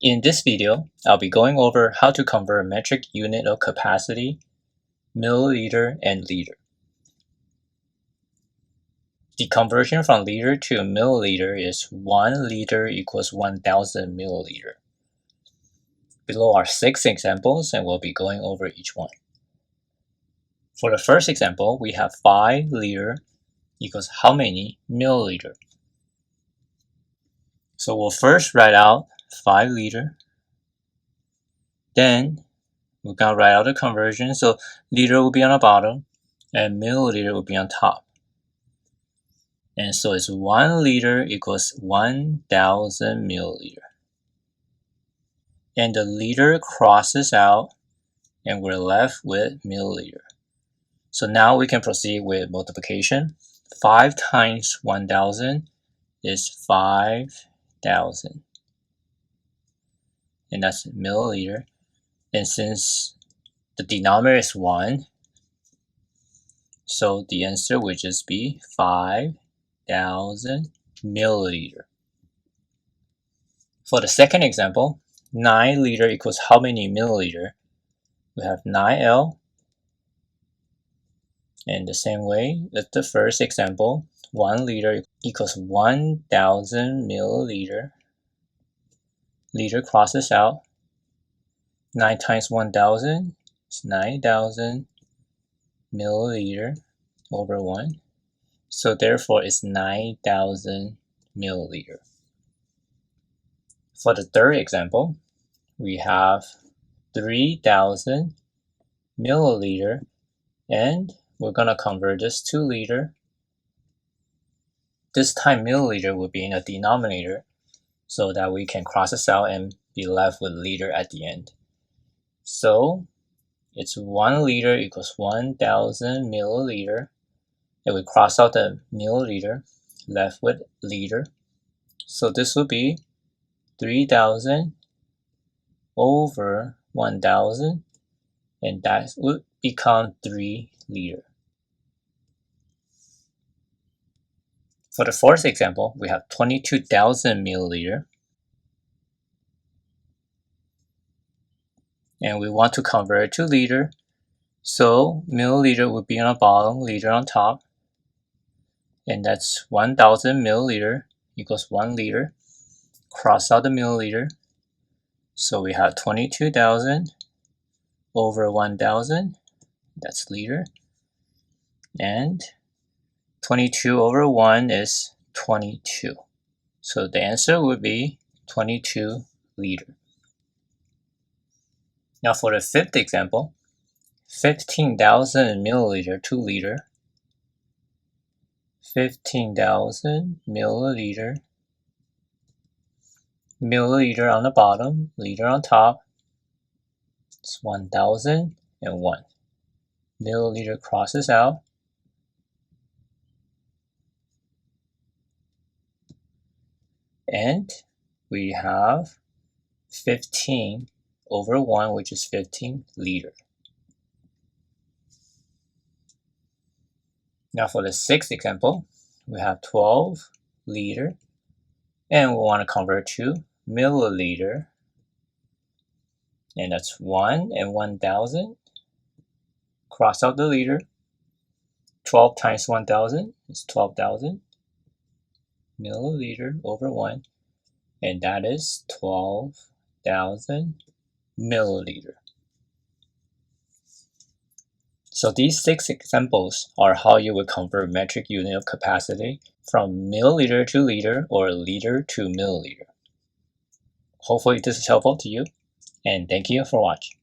In this video, I'll be going over how to convert metric unit of capacity, milliliter and liter. The conversion from liter to milliliter is 1 liter equals 1000 milliliter. Below are 6 examples and we'll be going over each one. For the first example, we have 5 liter equals how many milliliter? So we'll first write out 5 liter. Then we're going to write out the conversion. So liter will be on the bottom and milliliter will be on top. And so it's 1 liter equals 1000 milliliter. And the liter crosses out and we're left with milliliter. So now we can proceed with multiplication. 5 times 1000 is 5000. And that's milliliter. And since the denominator is 1, so the answer would just be 5000 milliliter. For the second example, 9 liter equals how many milliliter? We have 9L. And the same way as the first example, 1 liter equals 1000 milliliter. Liter crosses out. 9 times 1000 is 9000 milliliter over 1. So therefore it's 9000 milliliter. For the third example, we have 3000 milliliter and we're going to convert this to liter. This time milliliter will be in the denominator so that we can cross this out and be left with liter at the end. So it's 1 liter equals 1000 milliliter. And we cross out the milliliter, left with liter. So this would be 3000 over 1000. And that would become 3 liter. For the fourth example, we have 22,000 milliliter. And we want to convert it to liter. So milliliter would be on the bottom, liter on top. And that's 1000 milliliter equals 1 liter. Cross out the milliliter. So we have 22,000 over 1000. That's liter. And 22 over 1 is 22. So the answer would be 22 liter. Now for the fifth example, 15,000 milliliter to liter. 15,000 milliliter. Milliliter on the bottom, liter on top. It's 1001. Milliliter crosses out. And we have 15 over 1, which is 15 liter. Now for the sixth example, we have 12 liter, and we want to convert to milliliter. And that's 1 and 1000. Cross out the liter. 12 times 1000 is 12,000 milliliter over 1. And that is 12,000 milliliter. So these 6 examples are how you would convert metric unit of capacity from milliliter to liter or liter to milliliter. Hopefully this is helpful to you, and thank you for watching.